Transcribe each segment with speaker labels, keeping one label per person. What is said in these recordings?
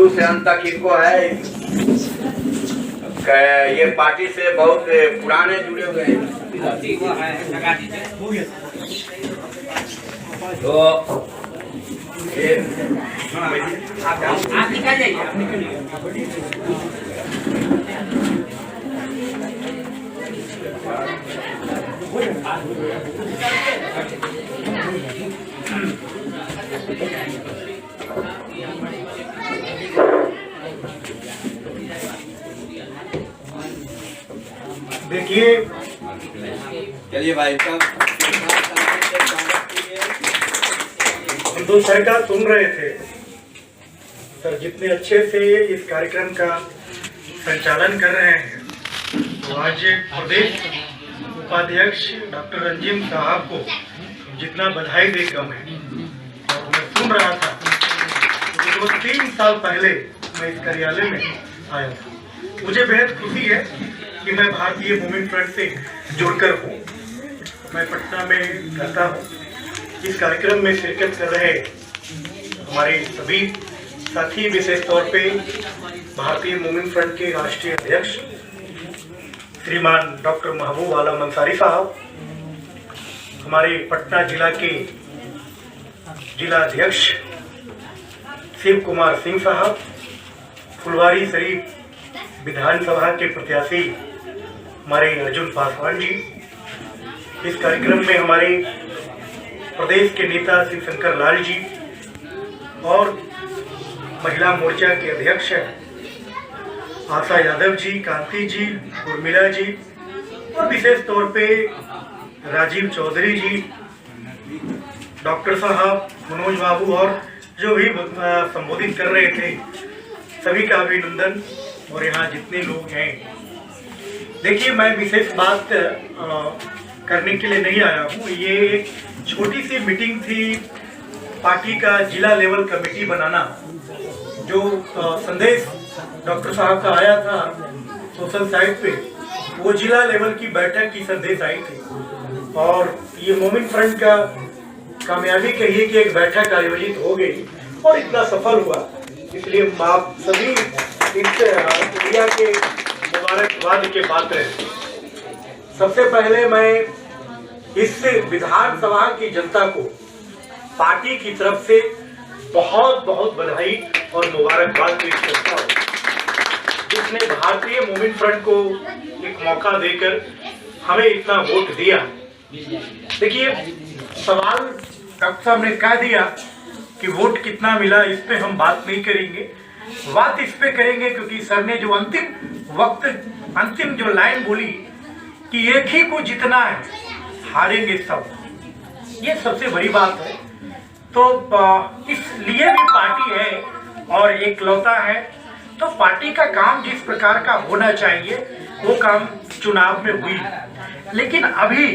Speaker 1: शुरू से अंत तक इनको है, ये पार्टी से बहुत पुराने जुड़े हुए हैं। तो आप निकल जाइए, आप निकलिए।
Speaker 2: देखिए,
Speaker 1: चलिए भाई साहब,
Speaker 2: हम तो सर का सुन रहे थे। सर जितने अच्छे से इस कार्यक्रम का संचालन कर रहे हैं, तो आज प्रदेश उपाध्यक्ष डॉक्टर रंजीम साहब को जितना बधाई दे कम है। और मैं सुन रहा था तो 3 साल पहले मैं इस कार्यालय में आया था। मुझे बेहद खुशी है कि मैं भारतीय मूवमेंट फ्रंट से जुड़कर हूँ। मैं पटना में रहता हूँ। इस कार्यक्रम में शिरकत कर रहे हमारे सभी साथी, विशेष तौर पे भारतीय मूवमेंट फ्रंट के राष्ट्रीय अध्यक्ष श्रीमान डॉक्टर महबूब आलम अंसारी साहब, हमारे पटना जिला के जिला अध्यक्ष शिव कुमार सिंह साहब, फुलवारी शरीफ विधानसभा के प्रत्याशी हमारे अर्जुन पासवान जी, इस कार्यक्रम में हमारे प्रदेश के नेता श्री शंकर लाल जी और महिला मोर्चा के अध्यक्ष आशा यादव जी, कांति जी, उर्मिला जी और विशेष तौर पे राजीव चौधरी जी, डॉक्टर साहब, मनोज बाबू और जो भी संबोधित कर रहे थे, सभी का अभिनंदन। और यहाँ जितने लोग हैं, देखिए मैं विशेष बात करने के लिए नहीं आया हूँ। ये एक छोटी सी मीटिंग थी, पार्टी का जिला लेवल कमेटी बनाना, जो संदेश डॉक्टर साहब का आया था सोशल साइट पे, वो जिला लेवल की बैठक की संदेश आई थी। और ये मूवमेंट फ्रंट का कामयाबी कहिए कि एक बैठक आयोजित हो गई और इतना सफल हुआ, इसलिए आप सभी इस इंडिया के मुबारकबाद के पात्र हैं। सबसे पहले मैं इस विधानसभा की जनता को पार्टी की तरफ से बहुत बहुत बधाई और मुबारकबाद पेश करता हूँ, जिसने भारतीय मूवमेंट फ्रंट को एक मौका देकर हमें इतना वोट दिया। देखिए, सवाल डॉक्टर साहब ने कह दिया कि वोट कितना मिला, इस पे हम बात नहीं करेंगे। बात इस पे करेंगे क्योंकि सर ने जो अंतिम जो लाइन बोली कि एक ही को जितना है, हारेंगे सब, ये सबसे बड़ी बात है। तो इसलिए भी पार्टी है और एक लौता है, तो पार्टी का काम जिस प्रकार का होना चाहिए वो काम चुनाव में हुई। लेकिन अभी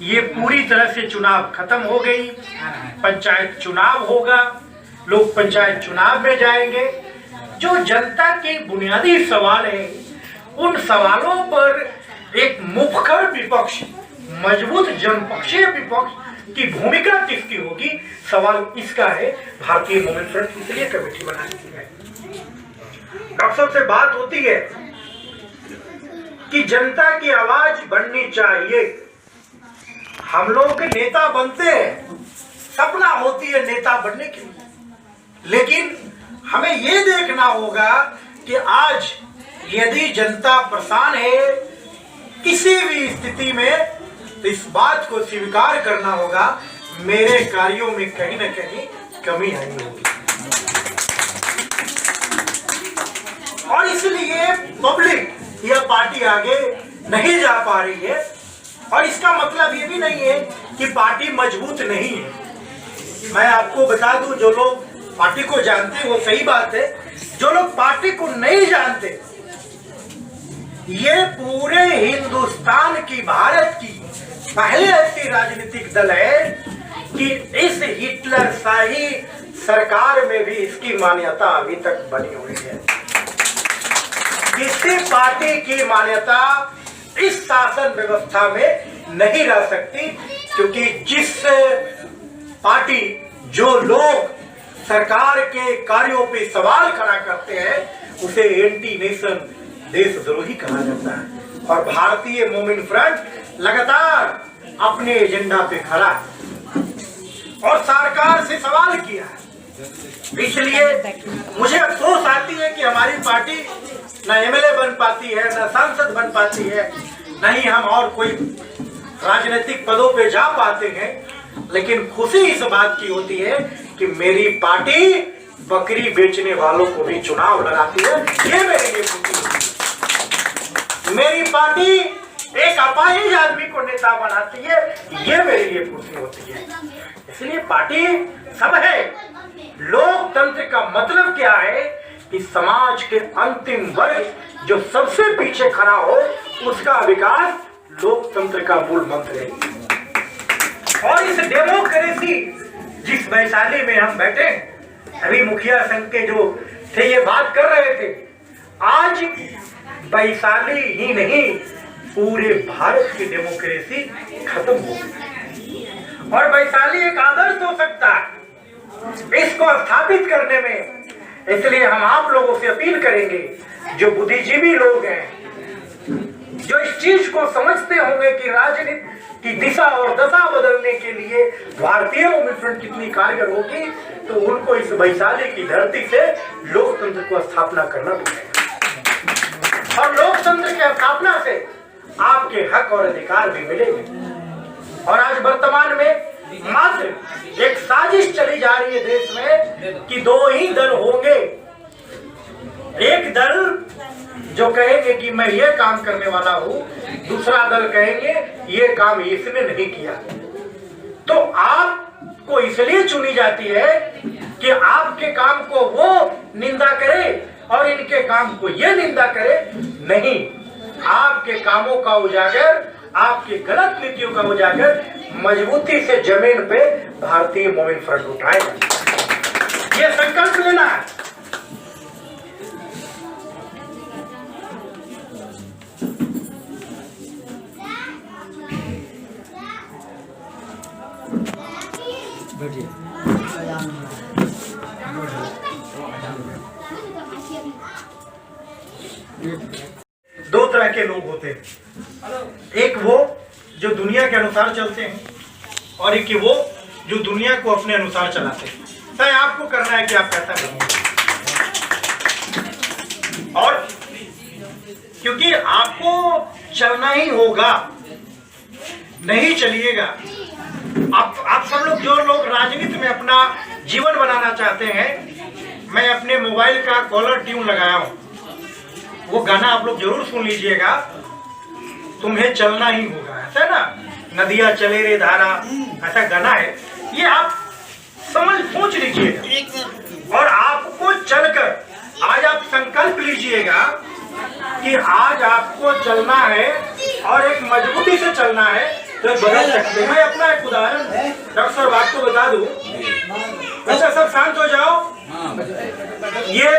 Speaker 2: ये पूरी तरह से चुनाव खत्म हो गई, पंचायत चुनाव होगा, लोग पंचायत चुनाव में जाएंगे। जो जनता के बुनियादी सवाल है, उन सवालों पर एक मुखर विपक्ष, मजबूत जनपक्षीय विपक्ष की भूमिका किसकी होगी, सवाल इसका है। भारतीय मूवमेंट फ्रंट इसलिए कमेटी बनाई है। डॉक्टर साहब से बात होती है कि जनता की आवाज बननी चाहिए। हम लोग नेता बनते हैं, सपना होती है नेता बनने की, लेकिन हमें ये देखना होगा कि आज यदि जनता परेशान है किसी भी स्थिति में, तो इस बात को स्वीकार करना होगा, मेरे कार्यों में कहीं न कहीं कमी आई होगी। और इसलिए पब्लिक यह पार्टी आगे नहीं जा पा रही है। और इसका मतलब ये भी नहीं है कि पार्टी मजबूत नहीं है। मैं आपको बता दूं, जो लोग पार्टी को जानते हैं वो सही बात है, जो लोग पार्टी को नहीं जानते, ये पूरे हिंदुस्तान की, भारत की पहले ऐसी राजनीतिक दल है कि इस हिटलर शाही सरकार में भी इसकी मान्यता अभी तक बनी हुई है। किसी पार्टी की मान्यता इस शासन व्यवस्था में नहीं रह सकती, क्योंकि जिस पार्टी, जो लोग सरकार के कार्यों पे सवाल खड़ा करते हैं, उसे एंटी नेशन देशद्रोही कहा जाता है। और भारतीय मोमिन फ्रंट लगातार अपने एजेंडा पे खड़ा है और सरकार से सवाल किया है। इसलिए मुझे अफसोस आती है कि हमारी पार्टी न एमएलए बन पाती है, न सांसद बन पाती है, न ही हम और कोई राजनीतिक पदों पे जा पाते हैं। लेकिन खुशी इस बात की होती है कि मेरी पार्टी बकरी बेचने वालों को भी चुनाव लड़ाती है, ये मेरे लिए खुशी होती है। मेरी पार्टी एक अपाहिज आदमी को नेता बनाती है, ये मेरे लिए खुशी होती है। इसलिए पार्टी सब है। लोकतंत्र का मतलब क्या है कि समाज के अंतिम वर्ग जो सबसे पीछे खड़ा हो, उसका विकास लोकतंत्र का मूल मंत्र है। और इस डेमोक्रेसी जिस वैशाली में हम बैठे, अभी मुखिया संघ के जो थे ये बात कर रहे थे, आज वैशाली ही नहीं पूरे भारत की डेमोक्रेसी खत्म हो गई और वैशाली एक आदर्श हो सकता है इसको स्थापित करने में। इसलिए हम आप लोगों से अपील करेंगे, जो बुद्धिजीवी लोग हैं, जो इस चीज को समझते होंगे कि राजनीति की दिशा और दशा बदलने के लिए भारतीय मोमिन फ्रंट कितनी कारगर होगी, तो उनको इस वैशाली की धरती से लोकतंत्र को स्थापना करना पड़ेगा। और लोकतंत्र की स्थापना से आपके हक और अधिकार भी मिलेंगे। और आज वर्तमान में मात्र एक साजिश चली जा रही है देश में कि दो ही दल होंगे। एक दल जो कहेंगे कि मैं ये काम करने वाला हूं, दूसरा दल कहेंगे ये काम इसने नहीं किया। तो आपको इसलिए चुनी जाती है कि आपके काम को वो निंदा करे और इनके काम को ये निंदा करे। नहीं, आपके कामों का उजागर, आपकी गलत नीतियों का उजागर मजबूती से जमीन पे भारतीय मोमिन फ्रंट उठाएगा। ये संकल्प लेना है। दो तरह के लोग होते हैं, एक वो जो दुनिया के अनुसार चलते हैं और एक वो जो दुनिया को अपने अनुसार चलाते हैं। तय आपको करना है कि आप कैसा करेंगे। और क्योंकि आपको चलना ही होगा, नहीं चलिएगा। आप सब लोग, जो लोग राजनीति में अपना जीवन बनाना चाहते हैं, मैं अपने मोबाइल का कॉलर ट्यून लगाया हूं, वो गाना आप लोग जरूर सुन लीजिएगा। तुम्हें चलना ही होगा, ऐसा ना, नदियां चले रे धारा, ऐसा गाना है। ये आप सोच लीजिएगा और आपको चलकर आज आप संकल्प लीजिएगा कि आज आपको चलना है और एक मजबूती से चलना है, तो बदल सकते हैं। मैं अपना एक उदाहरण डॉक्टर साहब आपको बता दूं। अच्छा, सब शांत हो जाओ। ये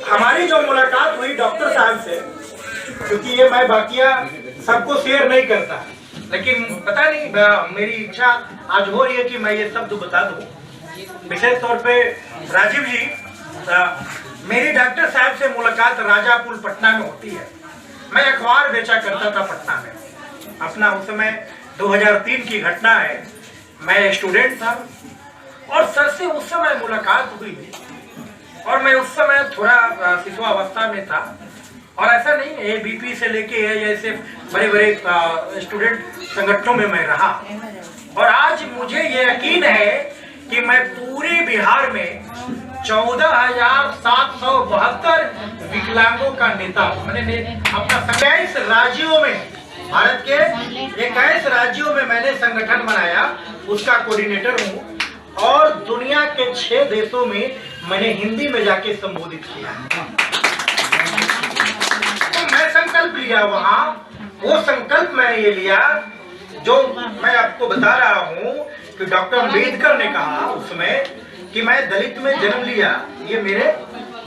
Speaker 2: हमारी जो मुलाकात हुई डॉक्टर साहब से, क्योंकि ये मैं बाकिया सबको शेयर नहीं करता, लेकिन पता नहीं मेरी इच्छा आज हो रही है कि मैं ये शब्द बता दूं। विशेष तौर पे राजीव जी, मेरी डॉक्टर साहब से मुलाकात राजापुर पटना में होती है। मैं अखबार बेचा करता था पटना में अपना, उस समय 2003 की घटना है। मैं स्टूडेंट था और सर से उस समय मुलाकात हुई और मैं उस समय थोड़ा शिशुअवस्था में था। और ऐसा नहीं, एबीपी से लेके जैसे बड़े बड़े स्टूडेंट संगठनों में मैं रहा। और आज मुझे ये यकीन है कि मैं पूरे बिहार में 14,772 विकलांगों का नेता, मैंने अपना 21 राज्यों में, भारत के 21 राज्यों में मैंने संगठन बनाया, उसका कोऑर्डिनेटर हूँ। और दुनिया के 6 देशों में मैंने हिंदी में जाके संबोधित किया। तो मैं संकल्प लिया वहां, वो संकल्प मैंने ये लिया जो मैं आपको बता रहा हूँ कि डॉक्टर अम्बेडकर ने कहा उसमें कि मैं दलित में जन्म लिया, ये मेरे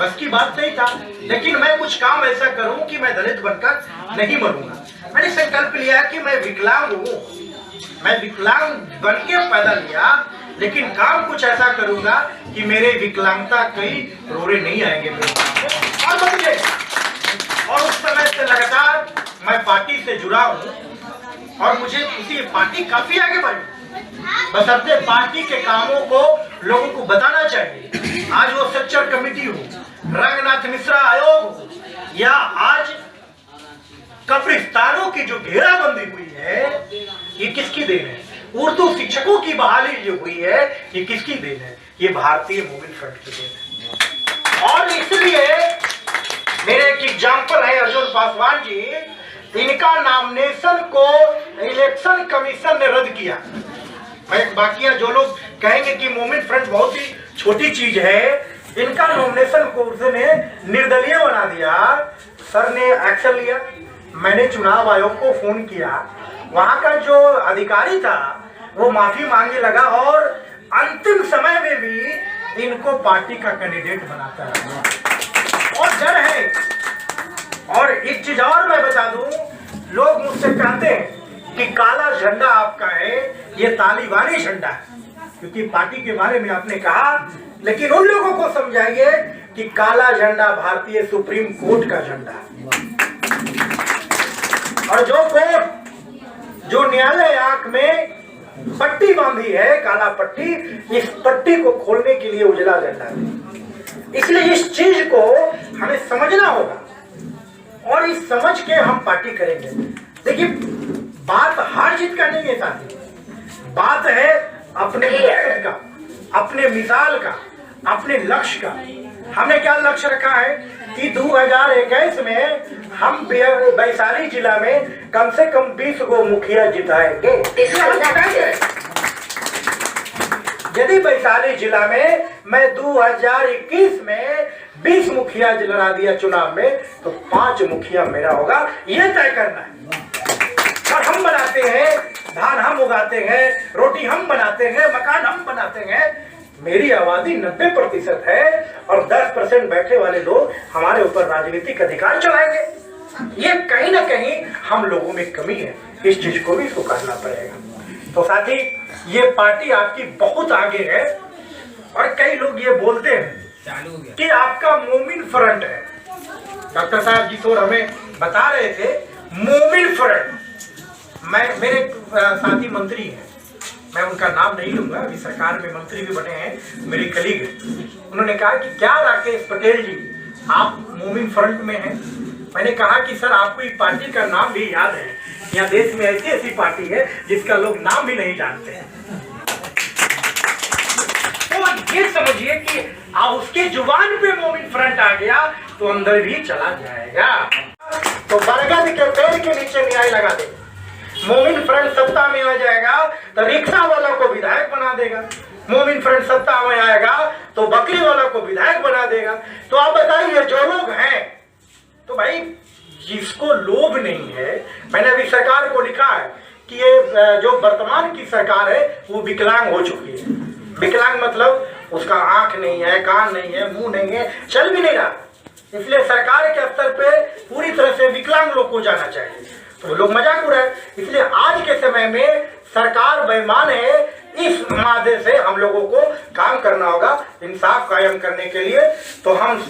Speaker 2: बस की बात नहीं था, लेकिन मैं कुछ काम ऐसा करूं कि मैं दलित बनकर नहीं मरूंगा। मैंने संकल्प लिया कि मैं विकलांग हूँ, मैं विकलांग बन के पैदा लिया, लेकिन काम कुछ ऐसा करूंगा कि मेरे विकलांगता कई रोरे नहीं आएंगे मेरे पास। और बच गए। और उस समय से लगातार मैं पार्टी से जुड़ा हूं और मुझे खुशी, पार्टी काफी आगे बढ़ी। बस अपने पार्टी के कामों को लोगों को बताना चाहिए। आज वो सेक्टर कमेटी हो, रंगनाथ मिश्रा आयोग हो, या आज कब्रिस्तानों की जो घेराबंदी हुई है, ये किसकी देन है? उर्दू शिक्षकों की बहाली जो हुई है, ये किसकी देन है? ये भारतीय मूवमेंट फ्रंट की देन है। और इसलिए मेरे एक एग्जाम्पल है अर्जुन पासवान जी, इनका नॉमिनेशन को इलेक्शन कमीशन ने रद्द किया। बाकी जो लोग कहेंगे कि मूवमेंट फ्रंट बहुत ही छोटी चीज है, इनका नॉमिनेशन को उसने निर्दलीय बना दिया। सर ने एक्शन लिया, मैंने चुनाव आयोग को फोन किया, वहां का जो अधिकारी था वो माफी मांगने लगा और अंतिम समय में भी इनको पार्टी का कैंडिडेट बनाता है। और डर है। और एक चीज और मैं बता दूं, लोग मुझसे कहते हैं कि काला झंडा आपका है, ये तालिबानी झंडा है, क्योंकि पार्टी के बारे में आपने कहा। लेकिन उन लोगों को समझाइए कि काला झंडा भारतीय सुप्रीम कोर्ट का झंडा है। और जो कोर्ट, जो न्यायालय आंख में पट्टी बांधी है, काला पट्टी, इस पट्टी को खोलने के लिए उजला झंडा है। इसलिए इस चीज को हमें समझना होगा और इस समझ के हम पार्टी करेंगे। देखिए, बात हार जीत का नहीं है साथी, बात है अपने मकसद का, अपने मिसाल का, अपने लक्ष्य का। हमने क्या लक्ष्य रखा है कि 2021 में हम वैशाली जिला में कम से कम 20 गो मुखिया जिताएंगे। यदि वैशाली जिला में मैं 2021 में 20 मुखिया लड़ा दिया चुनाव में, तो 5 मुखिया मेरा होगा, ये तय करना है। और हम बनाते हैं, धान हम उगाते हैं, रोटी हम बनाते हैं, मकान हम बनाते हैं। मेरी आबादी 90% है और 10% बैठे वाले लोग हमारे ऊपर राजनीतिक अधिकार चलाएंगे। ये कहीं ना कहीं हम लोगों में कमी है, इस चीज को भी स्वीकारना पड़ेगा। तो साथी, ये पार्टी आपकी बहुत आगे है। और कई लोग ये बोलते हैं कि आपका मूवमेंट फ्रंट है। डॉक्टर साहब जी तो हमें बता रहे थे मूवमेंट फ्रंट। मेरे साथी मंत्री हैं, मैं उनका नाम नहीं लूंगा, अभी सरकार में मंत्री भी बने हैं, मेरी कलीग है। उन्होंने कहा कि क्या राकेश पटेल जी आप मूवमेंट फ्रंट में हैं? मैंने कहा कि सर आपको इस पार्टी का नाम भी याद है? यहाँ देश में ऐसी ऐसी पार्टी है जिसका लोग नाम भी नहीं जानते हैं। तो ये समझिए कि आप उसके जुबान पे मूवमेंट फ्रंट आ गया तो अंदर भी चला जाएगा। तो बरगद के पेड़ के नीचे न्याय लगा दे। मूवमेंट फ्रंट सत्ता में आ जाएगा तो रिक्शा वाला को विधायक बना देगा। मूवमेंट फ्रंट सत्ता में आएगा तो बकरी वाला को विधायक बना देगा। तो आप बताइए, जो लोग हैं, तो भाई जिसको लोभ नहीं है, मैंने अभी सरकार को लिखा है कि ये जो वर्तमान की सरकार है वो विकलांग हो चुकी है। विकलांग मतलब उसका आंख नहीं है, कान नहीं है, मुंह नहीं है, चल भी नहीं रहा। इसलिए सरकार के स्तर पे पूरी तरह से विकलांग लोग को जाना चाहिए। तो लोग मजाक उड़ाए। इसलिए आज के समय में सरकार बेईमान है, इस मादे से हम लोगों को काम करना होगा इंसाफ कायम करने के लिए। तो हम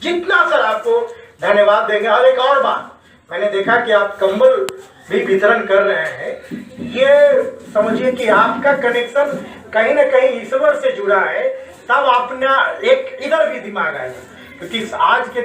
Speaker 2: जितना सर आपको धन्यवाद देंगे। और एक और बात, मैंने देखा कि आप कंबल भी वितरण कर रहे हैं। ये समझिए कि आपका कनेक्शन कहीं ना कहीं ईश्वर से जुड़ा है, तब अपना एक इधर भी दिमाग आएगा, क्योंकि आज के